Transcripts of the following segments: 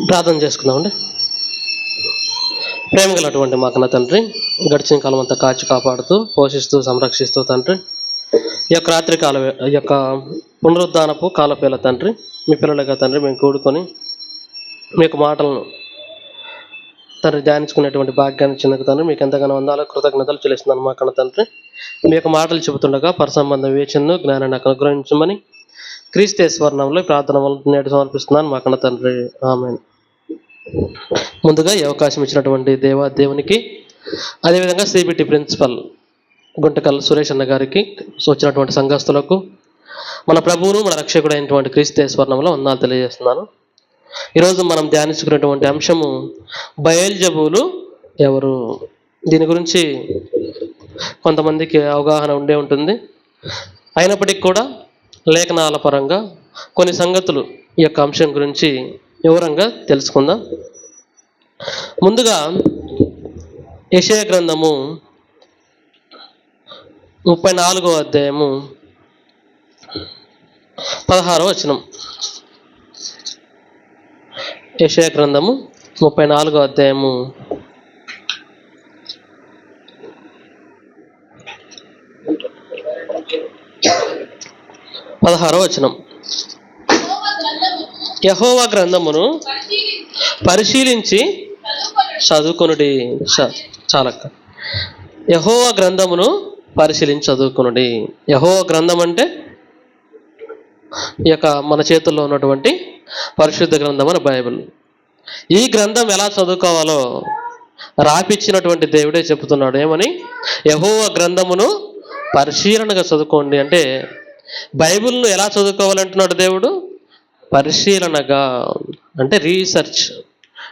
ప్రార్థన చేసుకుందామండి. ప్రేమ గలటువంటి మా కన్న తండ్రి, గడిచిన కాలం అంతా కాచి కాపాడుతూ పోషిస్తూ సంరక్షిస్తూ తండ్రి, ఈ యొక్క రాత్రి కాల ఈ యొక్క పునరుద్ధానపు కాలపేల తండ్రి, మీ పిల్లలుగా తండ్రి మేము కూడుకొని మీ యొక్క మాటలను తండ్రి ధ్యానించుకునేటువంటి భాగ్యాన్ని చిన్నకు తండ్రి మీకు ఎంతగానో వందాలు కృతజ్ఞతలు చెల్లిస్తున్నాను మా కన్న తండ్రి. మీ యొక్క మాటలు చెబుతుండగా పరసంబంధం వేచను జ్ఞానాన్ని నాకు అనుగ్రహించమని క్రీస్తేశ్వర నామములో ప్రార్థన నేడు సమర్పిస్తున్నాను మా కన్న తండ్రి. ఆమేన్. ముందుగా ఈ అవకాశం ఇచ్చినటువంటి దేవునికి, అదేవిధంగా సిబిటి ప్రిన్సిపల్ గుంటకల్ సురేష్ అన్న గారికి, వచ్చినటువంటి సంఘస్థులకు, మన ప్రభువును మన రక్షకుడు అయినటువంటి క్రీస్తేశ్వర నామములో వందనాలు తెలియజేస్తున్నాను. ఈరోజు మనం ధ్యానించుకున్నటువంటి అంశము బయల్జెబూలు ఎవరు. దీని గురించి కొంతమందికి అవగాహన ఉండే ఉంటుంది. అయినప్పటికీ కూడా లేఖనాల పరంగా కొన్ని సంగతులు ఈ యొక్క అంశం గురించి వివరంగా తెలుసుకుందాం. ముందుగా యెషయా గ్రంథము 34వ అధ్యాయము 16వ వచనం. యెషయా గ్రంథము 34వ అధ్యాయము 16వ వచనం. యెహోవా గ్రంథమును పరిశీలించి చదువుకొనుడి. చాలక్క. యెహోవా గ్రంథమును పరిశీలించి చదువుకొనుడి. యెహోవా గ్రంథం అంటే ఈ యొక్క మన చేతుల్లో ఉన్నటువంటి పరిశుద్ధ గ్రంథం అని బైబిల్. ఈ గ్రంథం ఎలా చదువుకోవాలో రాపిచ్చినటువంటి దేవుడే చెబుతున్నాడు. ఏమని? యెహోవా గ్రంథమును పరిశీలనగా చదువుకోండి. అంటే బైబిల్ను ఎలా చదువుకోవాలంటున్నాడు దేవుడు? పరిశీలనగా, అంటే రీసెర్చ్.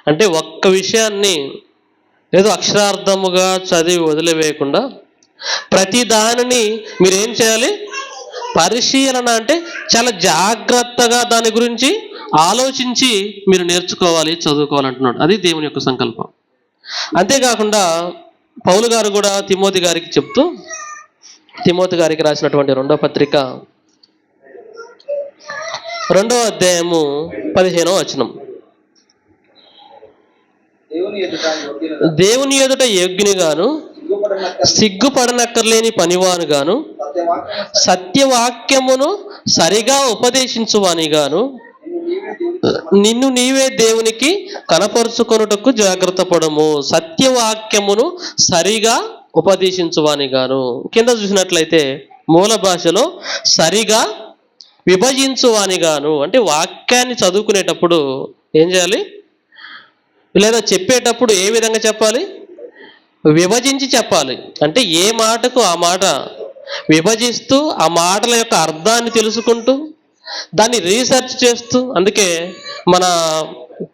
అంటే ఒక్క విషయాన్ని ఏదో అక్షరార్థముగా చదివి వదిలివేయకుండా ప్రతి దానిని మీరేం చేయాలి? పరిశీలన అంటే చాలా జాగ్రత్తగా దాని గురించి ఆలోచించి మీరు నేర్చుకోవాలి, చదువుకోవాలంటున్నాడు. అది దేవుని యొక్క సంకల్పం. అంతేకాకుండా పౌలు గారు కూడా తిమోతి గారికి చెప్తూ, తిమోతి గారికి రాసినటువంటి 2వ పత్రిక 2వ అధ్యాయము 15వ వచనం. దేవుని ఎదుట యోగ్యునిగాను సిగ్గుపడనక్కర్లేని పనివానుగాను సత్యవాక్యమును సరిగా ఉపదేశించువానిగాను నిన్ను నీవే దేవునికి కనపరుచుకొనుటకు జాగ్రత్త పడము. సత్యవాక్యమును సరిగా ఉపదేశించువానిగాను. కింద చూసినట్లయితే మూల భాషలో సరిగా విభజించువానిగాను. అంటే వాక్యాన్ని చదువుకునేటప్పుడు ఏం చేయాలి? లేదా చెప్పేటప్పుడు ఏ విధంగా చెప్పాలి? విభజించి చెప్పాలి. అంటే ఏ మాటకు ఆ మాట విభజిస్తూ ఆ మాటల యొక్క అర్థాన్ని తెలుసుకుంటూ దాన్ని రీసెర్చ్ చేస్తూ, అందుకే మన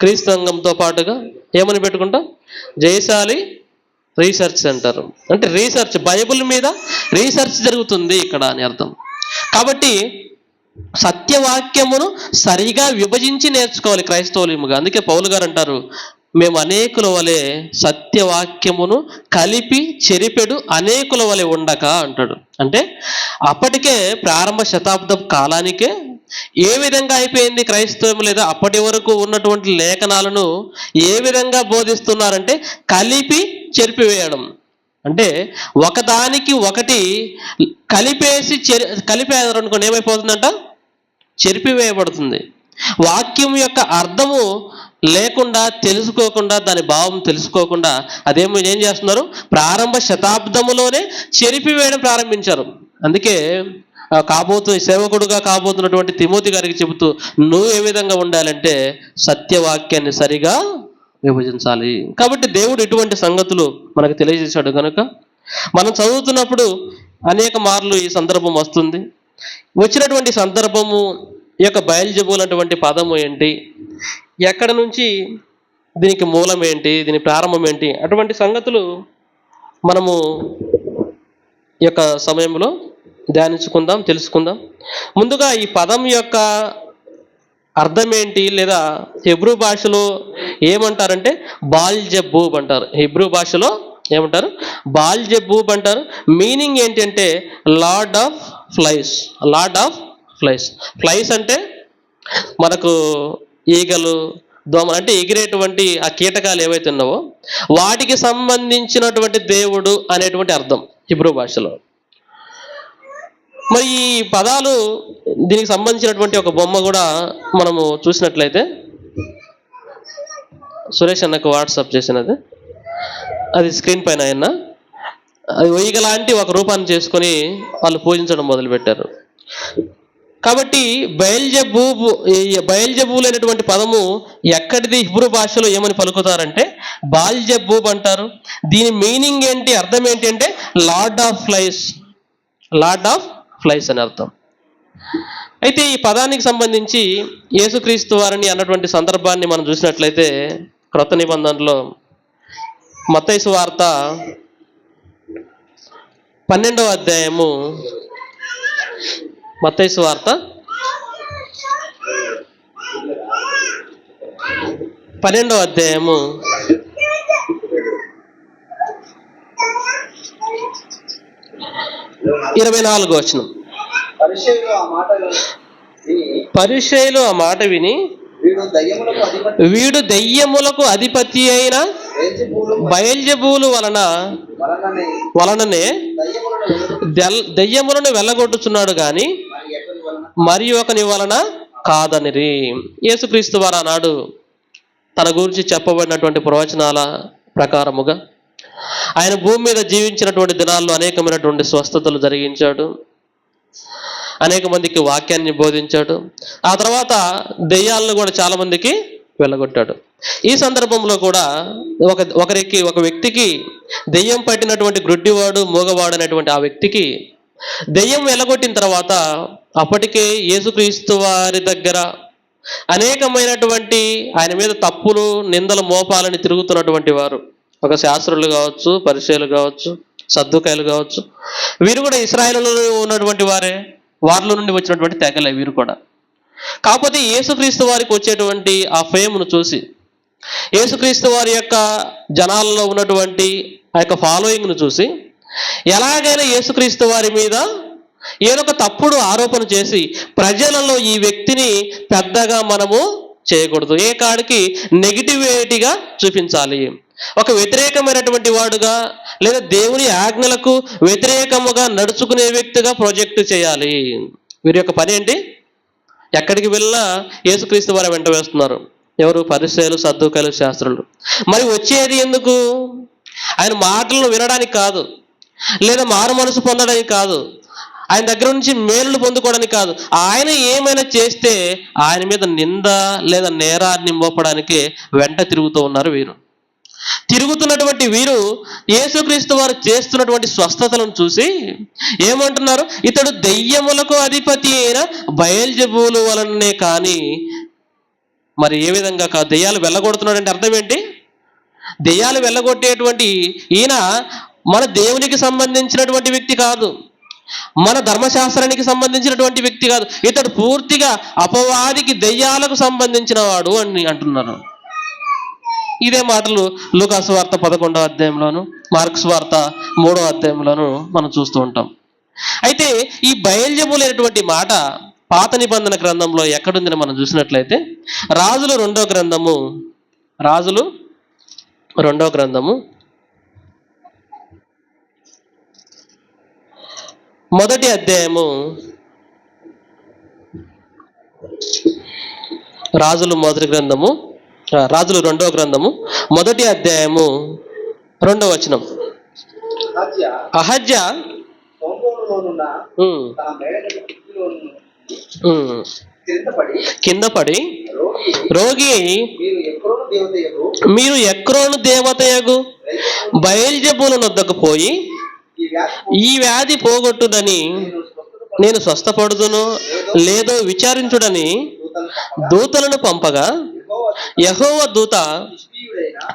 క్రీస్తు సంఘంతో పాటుగా ఏమని పెట్టుకుంటాం? జయశాలి రీసెర్చ్ సెంటర్. అంటే రీసెర్చ్, బైబిల్ మీద రీసెర్చ్ జరుగుతుంది ఇక్కడ అని అర్థం. కాబట్టి సత్యవాక్యమును సరిగా విభజించి నేర్చుకోవాలి క్రైస్తవులుగా. అందుకే పౌలు గారు అంటారు, మేము అనేకుల వలె సత్యవాక్యమును కలిపి చెరిపెడు అనేకుల వలె ఉండక అంటాడు. అంటే అప్పటికే ప్రారంభ శతాబ్దం కాలానికే ఏ విధంగా అయిపోయింది క్రైస్తవం, లేదా అప్పటి వరకు ఉన్నటువంటి లేఖనాలను ఏ విధంగా బోధిస్తున్నారంటే కలిపి చెరిపివేయడం. అంటే ఒకదానికి ఒకటి కలిపేయాలనుకోండి ఏమైపోతుందంట? చెరిపివేయబడుతుంది. వాక్యం యొక్క అర్థము లేకుండా, తెలుసుకోకుండా, దాని భావం తెలుసుకోకుండా ఏం చేస్తున్నారు? ప్రారంభ శతాబ్దములోనే చెరిపివేయడం ప్రారంభించారు. అందుకే సేవకుడుగా కాబోతున్నటువంటి తిమోతి గారికి చెబుతూ, నువ్వు ఏ విధంగా ఉండాలంటే సత్యవాక్యాన్ని సరిగా విభజించాలి. కాబట్టి దేవుడు ఇటువంటి సంగతులు మనకు తెలియజేశాడు. కనుక మనం చదువుతున్నప్పుడు అనేక మార్లు ఈ సందర్భం వస్తుంది. వచ్చినటువంటి సందర్భము ఈ యొక్క బయల్జెబూల్ అటువంటి పదము ఏంటి, ఎక్కడ నుంచి దీనికి మూలం ఏంటి, దీని ప్రారంభం ఏంటి, అటువంటి సంగతులు మనము ఈ యొక్క సమయంలో ధ్యానించుకుందాం, తెలుసుకుందాం. ముందుగా ఈ పదం యొక్క అర్థం ఏంటి, లేదా హెబ్రూ భాషలో ఏమంటారంటే బాల్జెబూబ్ అంటారు. హెబ్రూ భాషలో ఏమంటారు? బాల్జెబూబ్ అంటారు. మీనింగ్ ఏంటంటే lord of flies. Lord of flies. Flies అంటే మనకు ఈగలు, దోమలు అంటే ఎగిరేటువంటి ఆ కీటకాలు ఏవైతే ఉన్నావో వాటికి సంబంధించినటువంటి దేవుడు అనేటువంటి అర్థం హిబ్రూ భాషలో. మరి ఈ పదాలు దీనికి సంబంధించినటువంటి ఒక బొమ్మ కూడా మనము చూసినట్లయితే, సురేష్ అన్నకు వాట్సాప్ చేసినది, అది స్క్రీన్ పైన ఆయన అది ఈగ లాంటి ఒక రూపాన్ని చేసుకొని వాళ్ళు పూజించడం మొదలుపెట్టారు. కాబట్టి బయల్జబూల్ అనేటువంటి పదము ఎక్కడిది హిబ్రూ భాషలో ఏమని పలుకుతారంటే బాల్జబూబ్ అంటారు. దీని మీనింగ్ ఏంటి, అర్థం ఏంటి అంటే lord of flies. Lord of flies అని అర్థం. అయితే ఈ పదానికి సంబంధించి యేసుక్రీస్తు వారిని అన్నటువంటి సందర్భాన్ని మనం చూసినట్లయితే క్రొత్త నిబంధనలో మత్తయి సువార్త 12వ అధ్యాయము, మత్తయి సువార్త 12వ అధ్యాయము 24వ వచనం. పరిసయ్యులు ఆ మాట విని వీడు దయ్యములకు అధిపతి అయిన బయల్జెబూలు వలననే దయ్యములను వెళ్ళగొట్టుచున్నాడు గాని మరి ఒకని వలన కాదనిరి. యేసుక్రీస్తు వారు ఆనాడు తన గురించి చెప్పబడినటువంటి ప్రవచనాల ప్రకారముగా ఆయన భూమి మీద జీవించినటువంటి దినాల్లో అనేకమైనటువంటి స్వస్థతలు జరిగించాడు, అనేక మందికి వాక్యాన్ని బోధించాడు. ఆ తర్వాత దెయ్యాలను కూడా చాలా మందికి వెళ్ళగొట్టాడు. ఈ సందర్భంలో కూడా ఒక వ్యక్తికి దెయ్యం పట్టినటువంటి గ్రుడ్డివాడు, మూగవాడు అనేటువంటి ఆ వ్యక్తికి దెయ్యం వెళ్ళగొట్టిన తర్వాత అప్పటికే యేసుక్రీస్తు వారి దగ్గర అనేకమైనటువంటి ఆయన మీద తప్పులు, నిందలు మోపాలని తిరుగుతున్నటువంటి వారు, ఒక శాస్త్రులు కావచ్చు, పరిసయ్యులు కావచ్చు, సద్దుకాయలు కావచ్చు, వీరు కూడా ఇశ్రాయేలులో ఉన్నటువంటి వారే, వారిలో నుండి వచ్చినటువంటి తెగలే వీరు కూడా. కాకపోతే యేసుక్రీస్తు వారికి వచ్చేటువంటి ఆ ఫేమ్ను చూసి, యేసుక్రీస్తు వారి యొక్క జనాల్లో ఉన్నటువంటి ఆ యొక్క ఫాలోయింగ్ను చూసి ఎలాగైనా యేసుక్రీస్తు వారి మీద ఏదో ఒక తప్పుడు ఆరోపణ చేసి ప్రజలలో ఈ వ్యక్తిని పెద్దగా మనము చేయకూడదు, ఏ కాడికి నెగిటివిటీగా చూపించాలి, ఒక వ్యతిరేకమైనటువంటి వాడుగా లేదా దేవుని ఆజ్ఞలకు వ్యతిరేకముగా నడుచుకునే వ్యక్తిగా ప్రొజెక్ట్ చేయాలి. వీరి యొక్క పని ఏంటి? ఎక్కడికి వెళ్ళినా యేసుక్రీస్తు వారు వెంట వేస్తున్నారు. ఎవరు? పరిసయ్యులు, సద్దుకాయలు, శాస్త్రులు. మరి వచ్చేది ఎందుకు? ఆయన మాటలను వినడానికి కాదు, లేదా మారు మనసు పొందడానికి కాదు, ఆయన దగ్గర నుంచి మేలును పొందుకోవడానికి కాదు. ఆయన ఏమైనా చేస్తే ఆయన మీద నింద లేదా నేరాన్ని మోపడానికి వెంట తిరుగుతూ ఉన్నారు వీరు. తిరుగుతున్నటువంటి వీరు యేసుక్రీస్తు వారు చేస్తున్నటువంటి స్వస్థతలను చూసి ఏమంటున్నారు? ఇతడు దెయ్యములకు అధిపతి అయిన బయల్జెబూలు వలనే కానీ మరి ఏ విధంగా కాదు. దెయ్యాలు వెళ్ళగొడుతున్నాడంటే అర్థం ఏంటి? దెయ్యాలు వెళ్ళగొట్టేటువంటి ఈయన మన దేవునికి సంబంధించినటువంటి వ్యక్తి కాదు, మన ధర్మశాస్త్రానికి సంబంధించినటువంటి వ్యక్తి కాదు. ఇతడు పూర్తిగా అపవాదికి, దెయ్యాలకు సంబంధించిన వాడు అని అంటున్నారు. ఇదే మాటలు లూకాసు వార్త 11వ అధ్యాయంలోను, మార్క్స్ వార్త 3వ అధ్యాయంలోను మనం చూస్తూ ఉంటాం. అయితే ఈ బయల్జెబూలు అనేటువంటి మాట పాత నిబంధన గ్రంథంలో ఎక్కడుందని మనం చూసినట్లయితే రాజులు 2వ గ్రంథము, రాజులు 2వ గ్రంథము 1వ అధ్యాయము, రాజులు 2వ గ్రంథము 1వ అధ్యాయము 2వ వచనం. అహజ్యా కింద పడి రోగి మీరు ఎక్రోను దేవతయగు బయల్జెబూలు నొద్దకు పోయి ఈ వ్యాధి పోగొట్టుదని నేను స్వస్థపడుదును లేదో విచారించుడని దూతలను పంపగా యెహోవా దూత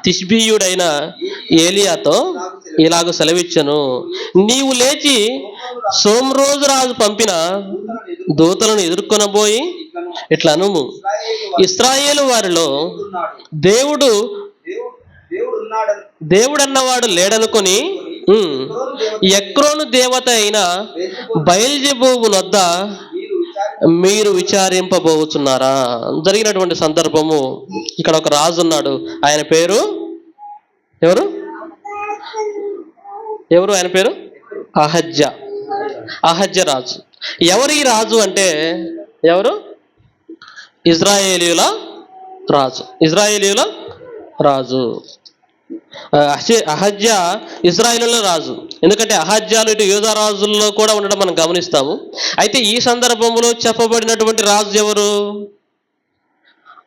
తిష్బీయుడైన ఏలియాతో ఇలాగ సెలవిచ్చెను, నీవు లేచి సోమ్రోజు రాజు పంపిన దూతలను ఎదుర్కొనబోయి ఇట్లా అనుము, ఇశ్రాయేలు వారిలో దేవుడన్నవాడు లేడనుకొని ఎక్రోను దేవత అయిన బయల్జెబూబు వద్ద మీరు విచారింపబోతున్నారా? జరిగినటువంటి సందర్భము, ఇక్కడ ఒక రాజు ఉన్నాడు. ఆయన పేరు ఎవరు? ఆయన పేరు అహజ్య రాజు. ఎవరు ఈ రాజు అంటే ఎవరు? ఇజ్రాయేలీయుల రాజు. అహజ్య ఇజ్రాయేలుల రాజు. ఎందుకంటే అహజ్యాలు ఇటు యూదా రాజుల్లో కూడా ఉండడం మనం గమనిస్తాము. అయితే ఈ సందర్భంలో చెప్పబడినటువంటి రాజు ఎవరు?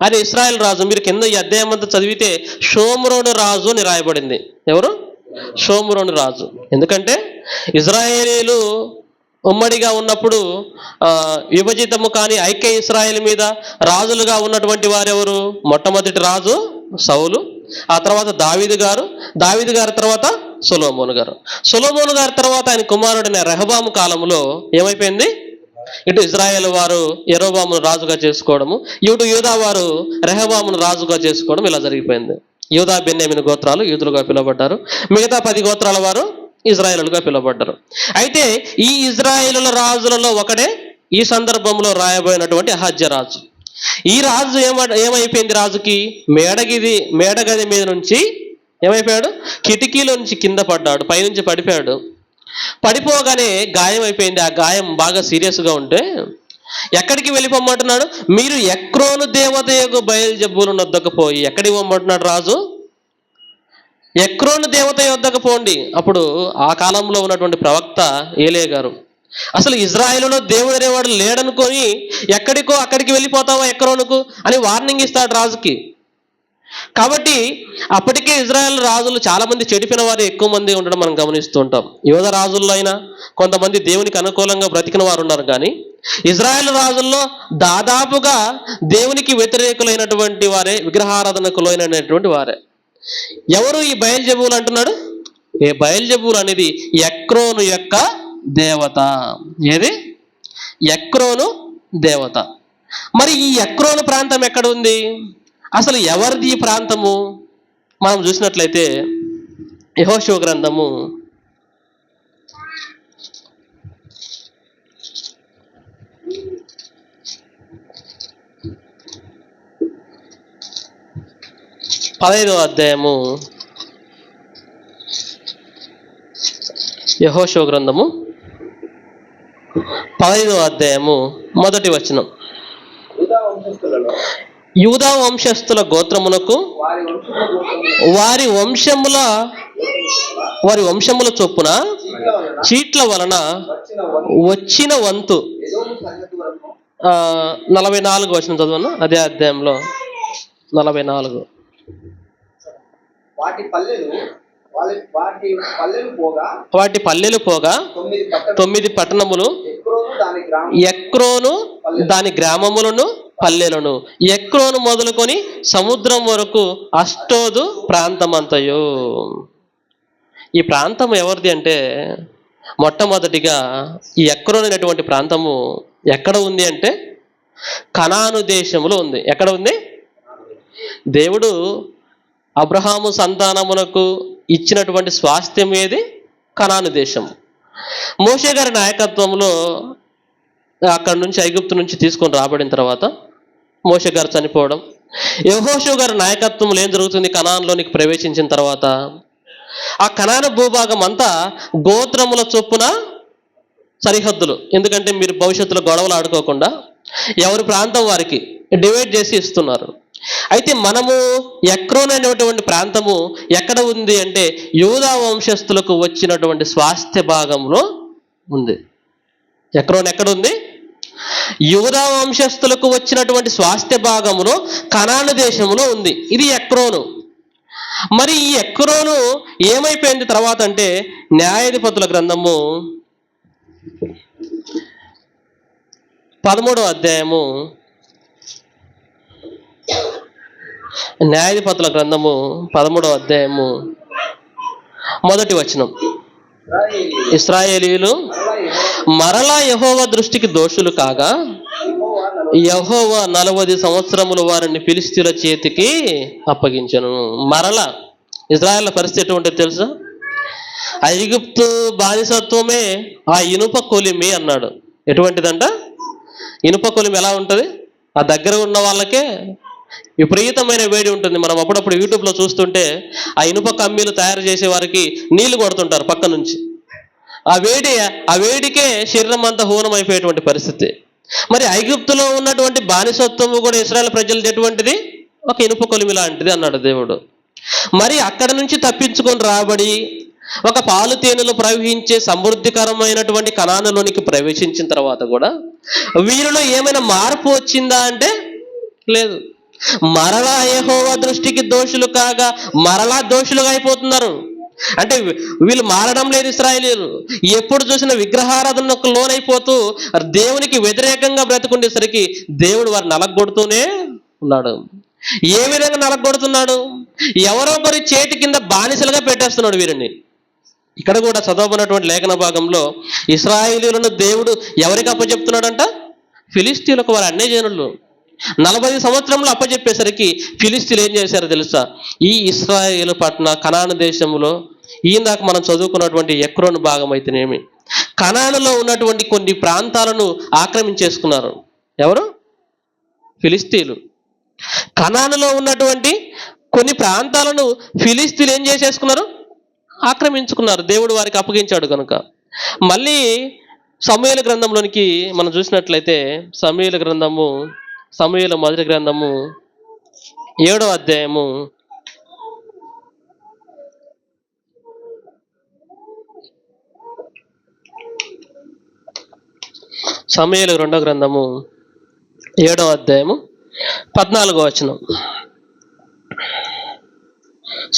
అది ఇశ్రాయేల్ రాజు. మీరు కింద ఈ అధ్యాయం అంతా చదివితే షోమ్రోను రాజు అని రాయబడింది. ఎవరు? షోమ్రోను రాజు. ఎందుకంటే ఇజ్రాయేలీలు ఉమ్మడిగా ఉన్నప్పుడు విభజితము కాని ఐక్య ఇశ్రాయేల్ మీద రాజులుగా ఉన్నటువంటి వారెవరు? మొట్టమొదటి రాజు సౌలు, ఆ తర్వాత దావీదు గారు తర్వాత సొలొమోను గారు తర్వాత ఆయన కుమారుడైన రెహబాము కాలంలో ఏమైపోయింది? ఇటు ఇజ్రాయేల్ వారు యెరోబామును రాజుగా చేసుకోవడము, ఇటు యూదా వారు రెహబామును రాజుగా చేసుకోవడం, ఇలా జరిగిపోయింది. యూదా బెన్యామీను గోత్రాలు యూదులుగా పిలువబడ్డారు. మిగతా 10 గోత్రాల వారు ఇజ్రాయేలుగా పిలువబడ్డారు. అయితే ఈ ఇజ్రాయేలుల రాజులలో ఒకడే ఈ సందర్భంలో రాయబడినటువంటి అహజ్య రాజు. ఈ రాజు ఏమైపోయింది? రాజుకి మేడగది మీద నుంచి ఏమైపోయాడు? కిటికీలో నుంచి కింద పడ్డాడు, పైనుంచి పడిపోయాడు. పడిపోగానే గాయం అయిపోయింది. ఆ గాయం బాగా సీరియస్గా ఉంటే ఎక్కడికి వెళ్ళిపోమంటున్నాడు? మీరు ఎక్రోను దేవత యొక్క బయల్జెబూలు వద్దకు పోయి. ఎక్కడికి పోమంటున్నాడు రాజు? ఎక్రోను దేవత యొద్దకు పోండి. అప్పుడు ఆ కాలంలో ఉన్నటువంటి ప్రవక్త ఏలే గారు, అసలు ఇజ్రాయేలులో దేవుడు అనేవాడు లేడనుకొని అక్కడికి వెళ్ళిపోతావా ఎక్రోనుకు అని వార్నింగ్ ఇస్తాడు రాజుకి. కాబట్టి అప్పటికే ఇజ్రాయెల్ రాజులు చాలా మంది చెడిపోయిన వారు ఎక్కువ మంది ఉండడం మనం గమనిస్తూ ఉంటాం. యోధ రాజుల్లో అయినా కొంతమంది దేవునికి అనుకూలంగా బ్రతికిన వారు ఉన్నారు, కానీ ఇజ్రాయెల్ రాజుల్లో దాదాపుగా దేవునికి వ్యతిరేకులైనటువంటి వారే, విగ్రహారాధనకులైనటువంటి వారే. ఎవరు ఈ బయల్జెబూలు అంటున్నాడు? ఈ బయల్జెబూలు అనేది ఎక్రోను యొక్క దేవత. ఏది? ఎక్రోను దేవత. మరి ఈ ఎక్రోను ప్రాంతం ఎక్కడ ఉంది? అసలు ఎవరిది ఈ ప్రాంతము? మనం చూసినట్లయితే యెహోషువ గ్రంథము 15వ అధ్యాయము, యెహోషువ గ్రంథము 15వ అధ్యాయము 1వ వచనం. యూదా వంశస్థుల గోత్రమునకు వారి వంశముల చొప్పున చీట్ల వలన వచ్చిన వంతు. 44 వచనం చదవను, అదే అధ్యాయంలో 44. వాటి పల్లెలు పోగా 9 పట్టణములు, ఎక్రోను దాని గ్రామములను పల్లెలను, ఎక్రోను మొదలుకొని సముద్రం వరకు అష్టోదు ప్రాంతమంతయు. ఈ ప్రాంతం ఎవరిది అంటే, మొట్టమొదటిగా ఈ ఎక్రోను అనేటువంటి ప్రాంతము ఎక్కడ ఉంది అంటే కనాను దేశంలో ఉంది. ఎక్కడ ఉంది? దేవుడు అబ్రహాము సంతానమునకు ఇచ్చినటువంటి స్వాస్థ్యం ఏది? కనాను దేశం. మోషే గారి నాయకత్వంలో అక్కడి నుంచి, ఐగుప్తు నుంచి తీసుకొని రాబడిన తర్వాత మోషే గారు చనిపోవడం, యెహోషువ గారి నాయకత్వంలో ఏం జరుగుతుంది? కనాన్లోనికి ప్రవేశించిన తర్వాత ఆ కనాను భూభాగం అంతా గోత్రముల చొప్పున సరిహద్దులు. ఎందుకంటే మీరు భవిష్యత్తులో గొడవలు ఆడుకోకుండా ఎవరి ప్రాంతం వారికి డివైడ్ చేసి ఇస్తున్నారు. అయితే మనము ఎక్రోన్ అనేటువంటి ప్రాంతము ఎక్కడ ఉంది అంటే యూదా వంశస్థులకు వచ్చినటువంటి స్వాస్థ్య భాగంలో ఉంది. ఎక్రోన్ ఎక్కడ ఉంది? యూదా వంశస్థులకు వచ్చినటువంటి స్వాస్థ్య భాగంలో కనాను దేశంలో ఉంది. ఇది ఎక్రోను. మరి ఈ ఎక్రోను ఏమైపోయింది తర్వాత అంటే, న్యాయాధిపతుల గ్రంథము 13వ అధ్యాయము, న్యాయాధిపతుల గ్రంథము 13వ అధ్యాయము 1వ వచనం. ఇశ్రాయేలీయులు మరలా యెహోవా దృష్టికి దోషులు కాగా యెహోవా 40 సంవత్సరములు వారిని ఫిలిష్తీయుల చేతికి అప్పగించెను. మరలా ఇజ్రాయేల్ పరిస్థితి ఎటువంటిది తెలుసా? ఐగుప్తు బానిసత్వమే ఆ ఇనుప కొలిమి అన్నాడు. ఎటువంటిదంట? ఇనుప కొలిమి ఎలా ఉంటుంది? ఆ దగ్గర ఉన్న వాళ్ళకే విపరీతమైన వేడి ఉంటుంది. మనం అప్పుడప్పుడు యూట్యూబ్లో చూస్తుంటే ఆ ఇనుప కమ్మీలు తయారు చేసే వారికి నీళ్లు కొడుతుంటారు పక్క నుంచి. ఆ వేడికే శరీరం అంతా హూనం అయిపోయేటువంటి పరిస్థితి. మరి ఐగుప్తులో ఉన్నటువంటి బానిసత్వము కూడా ఇశ్రాయేలు ప్రజలది ఎటువంటిది? ఒక ఇనుప కొలిమి లాంటిది అన్నాడు దేవుడు. మరి అక్కడ నుంచి తప్పించుకొని రాబడి ఒక పాలు తేనెలు ప్రవహించే సమృద్ధికరమైనటువంటి కనానులోనికి ప్రవేశించిన తర్వాత కూడా వీరిలో ఏమైనా మార్పు వచ్చిందా అంటే లేదు. మరలా యెహోవా దృష్టికి దోషులు కాగా మరలా దోషులుగా అయిపోతున్నారు. అంటే వీళ్ళు మారడం లేదు ఇశ్రాయేలీయులు. ఎప్పుడు చూసిన విగ్రహారాధనకు లోనైపోతూ దేవునికి వ్యతిరేకంగా బ్రతుకుండేసరికి దేవుడు వారిని నలగొడుతూనే ఉన్నాడు. ఏ విధంగా నలగొడుతున్నాడు? ఎవరో ఒకరి చేతి కింద బానిసలుగా పెట్టేస్తున్నాడు వీరిని. ఇక్కడ కూడా చదవబడినటువంటి లేఖన భాగంలో ఇశ్రాయేలీయులను దేవుడు ఎవరికి అప్పచెప్తున్నాడంట? ఫిలిష్తీయులకు, వారి అన్యజనులు. 40 సంవత్సరంలో అప్పచెప్పేసరికి ఫిలిష్తీయులు ఏం చేశారో తెలుసా? ఈ ఇశ్రాయేలు పట్ల కనాను దేశంలో ఇందాక మనం చదువుకున్నటువంటి ఎక్రోను భాగం అయితేనేమి, కనానులో ఉన్నటువంటి కొన్ని ప్రాంతాలను ఆక్రమించేసుకున్నారు. ఎవరు? ఫిలిష్తీయులు. కనానులో ఉన్నటువంటి కొన్ని ప్రాంతాలను ఫిలిష్తీయులు ఏం చేసేసుకున్నారు? ఆక్రమించుకున్నారు. దేవుడు వారికి అప్పగించాడు కనుక. మళ్ళీ సమూయేలు గ్రంథంలోనికి మనం చూసినట్లయితే సమూయేలు మొదటి గ్రంథము 7వ అధ్యాయము 2వ గ్రంథము 7వ అధ్యాయము 14వ వచనం.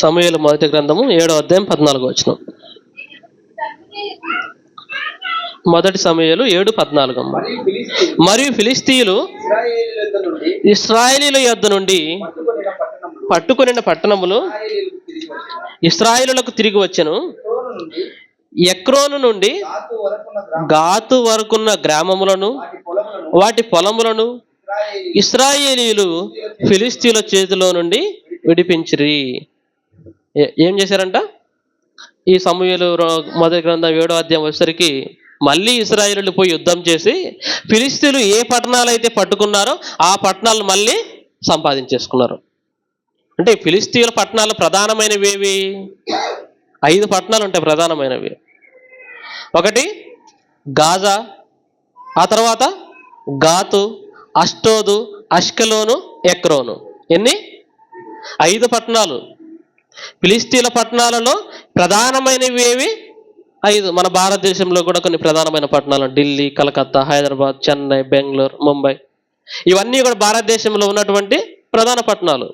సమూయేలు మొదటి గ్రంథము 7వ అధ్యాయం 14వ వచనం. మొదటి సమూయేలు 7:14. మరియు ఫిలిష్తీయులు ఇశ్రాయేలీయుల యొద్ద నుండి పట్టుకొనిన పట్టణములు ఇశ్రాయేలులకు తిరిగి వచ్చెను. ఎక్రోను నుండి గాతు వరకున్న గ్రామములను వాటి పొలములను ఇశ్రాయేలీయులు ఫిలిష్తీయుల చేతిలో నుండి విడిపించిరి. ఏం చేశారంట? ఈ సమూయేలు మొదటి గ్రంథం 7వ అధ్యాయం వచ్చేసరికి మళ్ళీ ఇశ్రాయేలీయులు పోయి యుద్ధం చేసి ఫిలిష్తీయులు ఏ పట్టణాలు అయితే పట్టుకున్నారో ఆ పట్టణాలు మళ్ళీ సంపాదించేసుకున్నారు. అంటే ఫిలిష్తీయుల పట్టణాలు ప్రధానమైనవి ఏవి? 5 పట్టణాలు ఉంటాయి ప్రధానమైనవి. ఒకటి గాజా, ఆ తర్వాత గాతు, అష్టోదు, అష్కెలోను, ఎక్రోను. ఎన్ని? 5 పట్టణాలు. ఫిలిష్తీయుల పట్టణాలలో ప్రధానమైనవి ఏవి? 5. మన భారతదేశంలో కూడా కొన్ని ప్రధానమైన పట్టణాలు ఢిల్లీ, కలకత్తా, హైదరాబాద్, చెన్నై, బెంగళూరు, ముంబై, ఇవన్నీ కూడా భారతదేశంలో ఉన్నటువంటి ప్రధాన పట్టణాలు.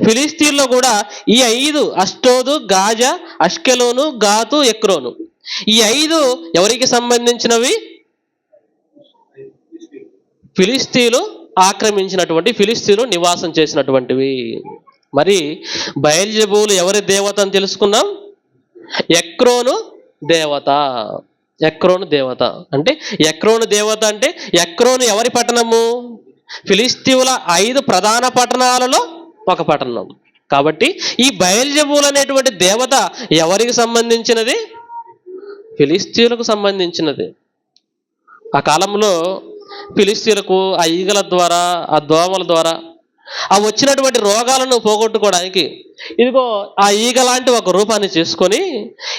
ఫిలిష్తీయుల్లో కూడా ఈ 5 అష్టోదు, గాజా, అష్కెలోను, గాతు, ఎక్రోను, ఈ 5 ఎవరికి సంబంధించినవి? ఫిలిష్తీయులు ఆక్రమించినటువంటి, ఫిలిష్తీయులు నివాసం చేసినటువంటివి. మరి బయల్జెబూలు ఎవరి దేవత అని తెలుసుకున్నాం? ఎక్రోను దేవత. ఎక్రోను దేవత అంటే ఎక్రోను ఎవరి పట్టణము? ఫిలిష్తీయుల 5 ప్రధాన పట్టణాలలో ఒక పట్టణం. కాబట్టి ఈ బయల్జెబూల్ అనేటువంటి దేవత ఎవరికి సంబంధించినది? ఫిలిష్తీయులకు సంబంధించినది. ఆ కాలంలో ఫిలిష్తీయులకు ఆ ఈగల ద్వారా, ఆ దోమల ద్వారా ఆ వచ్చినటువంటి రోగాలను పోగొట్టుకోవడానికి ఇదిగో ఆ ఈగ లాంటి ఒక రూపాన్ని చేసుకొని,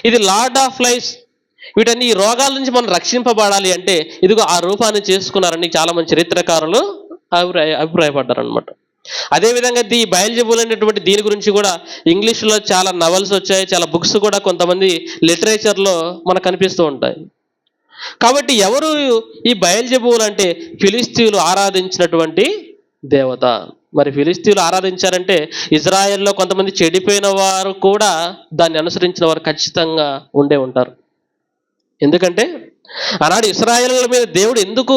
ఇది లార్డ్ ఆఫ్ ఫ్లైస్, వీటన్ని ఈ రోగాల నుంచి మనం రక్షింపబడాలి అంటే ఇదిగో ఆ రూపాన్ని చేసుకున్నారని చాలా మంది చరిత్రకారులు అభిప్రాయపడ్డారనమాట. అదేవిధంగా ఈ బయల్జెబూల్ అనేటువంటి దీని గురించి కూడా ఇంగ్లీష్లో చాలా నవల్స్ వచ్చాయి, చాలా బుక్స్ కూడా కొంతమంది లిటరేచర్లో మనకు కనిపిస్తూ ఉంటాయి. కాబట్టి ఎవరు ఈ బయల్జెబూల్ అంటే ఫిలిష్తీయులు ఆరాధించినటువంటి దేవత. మరి ఫిలిష్తీయులు ఆరాధించారంటే ఇజ్రాయెల్లో కొంతమంది చెడిపోయిన వారు కూడా దాన్ని అనుసరించిన వారు ఖచ్చితంగా ఉండే ఉంటారు. ఎందుకంటే ఆనాడు ఇశ్రాయేలుల మీద దేవుడు ఎందుకు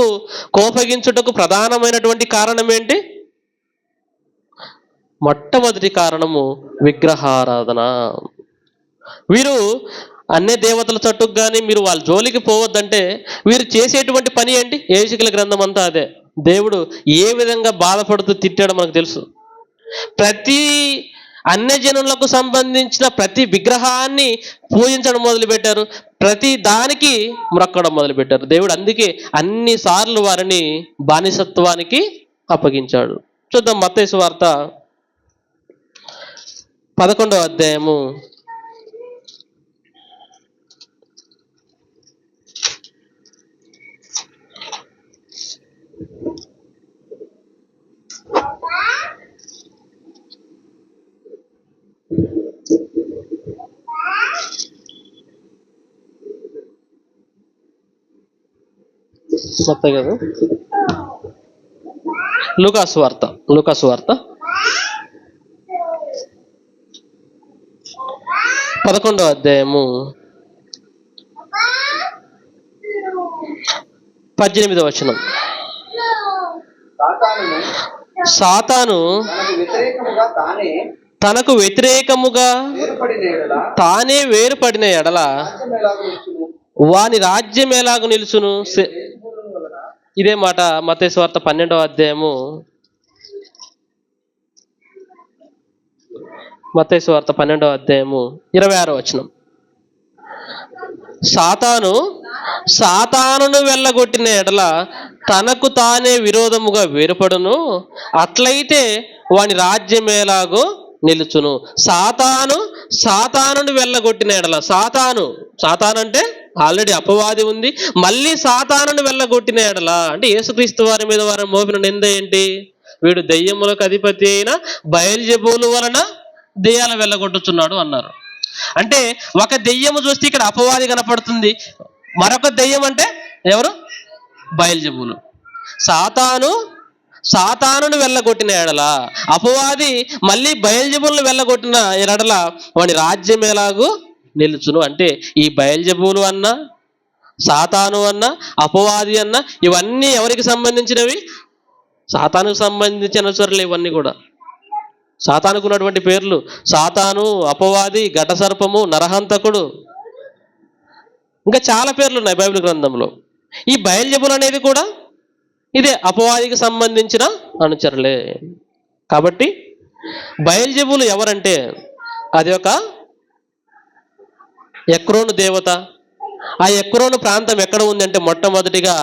కోపగించుటకు ప్రధానమైనటువంటి కారణం ఏంటి? మొట్టమొదటి కారణము విగ్రహారాధన. వీరు అన్య దేవతల చుట్టూ కానీ మీరు వాళ్ళ జోలికి పోవద్దంటే వీరు చేసేటువంటి పని ఏంటి? యెహెజ్కేలు గ్రంథం అంతా అదే. దేవుడు ఏ విధంగా బాధపడుతూ తిట్టాడో మనకు తెలుసు. ప్రతి అన్యజనులకు సంబంధించిన ప్రతి విగ్రహాన్ని పూజించడం మొదలుపెట్టారు, ప్రతి దానికి మ్రొక్కడం మొదలుపెట్టారు. దేవుడు అందుకే అన్నిసార్లు వారిని బానిసత్వానికి అప్పగించాడు. చూద్దాం మత్తయి సువార్త 11వ అధ్యాయము 11వ అధ్యాయము 18వ వచనం. సాతాను తనకు వ్యతిరేకముగా తానే వేరుపడిన ఎడల వాని రాజ్యం ఎలాగూ నిలుచును. ఇదే మాట మత్తయి సువార్త 12వ అధ్యాయము 26వ వచనం. సాతానును వెళ్ళగొట్టిన ఎడల తనకు తానే విరోధముగా వేరుపడును, అట్లయితే వాని రాజ్యం ఎలాగో నిలుచును. సాతానును వెళ్ళగొట్టిన ఎడల, సాతాను అంటే ఆల్రెడీ అపవాది ఉంది, మళ్ళీ సాతానును వెళ్ళగొట్టిన ఎడల అంటే యేసుక్రీస్తు వారి మీద వారి మోపిన నింద ఏంటి? వీడు దెయ్యములకు అధిపతి అయిన బయల్జెబూలు వలన దెయ్యాలు వెళ్ళగొట్టుచున్నాడు అన్నారు. అంటే ఒక దెయ్యము చూస్తే ఇక్కడ అపవాది కనపడుతుంది, మరొక దెయ్యం అంటే ఎవరు? బయల్జెబూలు. సాతానును వెళ్ళగొట్టిన ఎడల, అపవాది మళ్ళీ బయల్జెబూలను వెళ్ళగొట్టిన ఎడల వాడి రాజ్యం ఎలాగూ నిలుచును. అంటే ఈ బయల్జెబూలు అన్నా, సాతాను అన్నా, అపవాది అన్నా ఇవన్నీ ఎవరికి సంబంధించినవి? సాతానుకు సంబంధించిన చొరలు ఇవన్నీ కూడా. సాతానుకు ఉన్నటువంటి పేర్లు సాతాను, అపవాది, ఘటసర్పము, నరహంతకుడు, ఇంకా చాలా పేర్లు ఉన్నాయి బైబిల్ గ్రంథంలో. ఈ బయల్జెబూలు అనేది కూడా ఇదే అపవాదికి సంబంధించిన అనుచరులే. కాబట్టి బయల్జెబూలు ఎవరంటే అది ఒక ఎక్రోను దేవత. ఆ ఎక్రోను ప్రాంతం ఎక్కడ ఉంది అంటే మొట్టమొదటిగా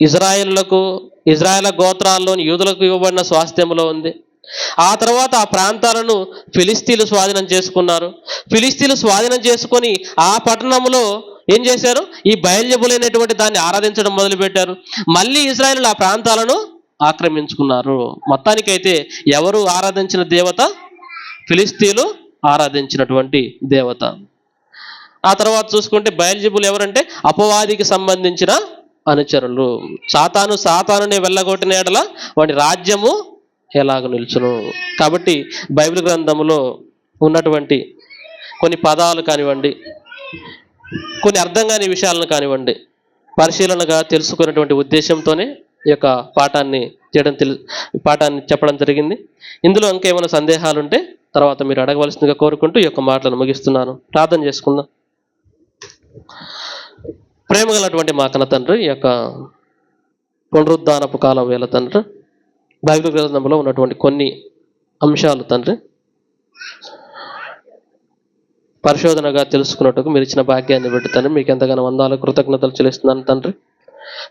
ఇజ్రాయేల్ గోత్రాల్లోని యూదులకు ఇవ్వబడిన స్వాస్థ్యంలో ఉంది. ఆ తర్వాత ఆ ప్రాంతాలను ఫిలిస్తీన్లు స్వాధీనం చేసుకున్నారు. ఫిలిస్తీన్లు స్వాధీనం చేసుకొని ఆ పట్టణంలో ఏం చేశారు? ఈ బయల్జెబూలైనటువంటి దాన్ని ఆరాధించడం మొదలుపెట్టారు. మళ్ళీ ఇజ్రాయేలు ఆ ప్రాంతాలను ఆక్రమించుకున్నారు. మొత్తానికైతే ఎవరు ఆరాధించిన దేవత? ఫిలిస్తీన్లు ఆరాధించినటువంటి దేవత. ఆ తర్వాత చూసుకుంటే బయల్జెబూలు ఎవరంటే అపవాదికి సంబంధించిన అనుచరులు. సాతానుని వెళ్ళగొట్టిన ఎడల వాడి రాజ్యము ఎలాగ నిల్చును. కాబట్టి బైబిల్ గ్రంథంలో ఉన్నటువంటి కొన్ని పదాలు కానివ్వండి, కొన్ని అర్థం కాని విషయాలను కానివ్వండి, పరిశీలనగా తెలుసుకున్నటువంటి ఉద్దేశంతోనే ఈ యొక్క పాఠాన్ని చెప్పడం జరిగింది. ఇందులో ఇంకేమైనా సందేహాలు ఉంటే తర్వాత మీరు అడగవలసిందిగా కోరుకుంటూ ఈ యొక్క మాటలను ముగిస్తున్నాను. ప్రార్థన చేసుకుందాం. ప్రేమ గలటువంటి మా కన్న తండ్రి, ఈ యొక్క పునరుద్ధానపు కాలం వేళ తండ్రి, బైబిల్ గ్రంథంలో ఉన్నటువంటి కొన్ని అంశాలు తండ్రి పరిశోధనగా తెలుసుకున్నట్టుకు మీరు ఇచ్చిన భాగ్యాన్ని బట్టి తండ్రి మీకు ఎంతగానో వందనాలు, కృతజ్ఞతలు చెల్లిస్తున్నాను తండ్రి.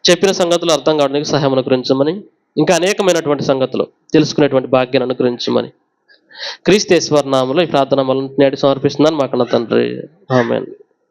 చెప్పిన సంగతులు అర్థం కావడానికి సహాయం అనుగ్రహించమని, ఇంకా అనేకమైనటువంటి సంగతులు తెలుసుకునేటువంటి భాగ్యాన్ని అనుగ్రహించమని క్రీస్తు యేసు నామములో ఈ ప్రార్థన నేడు సమర్పిస్తున్నాను మా కన్న తండ్రి. ఆమేన్.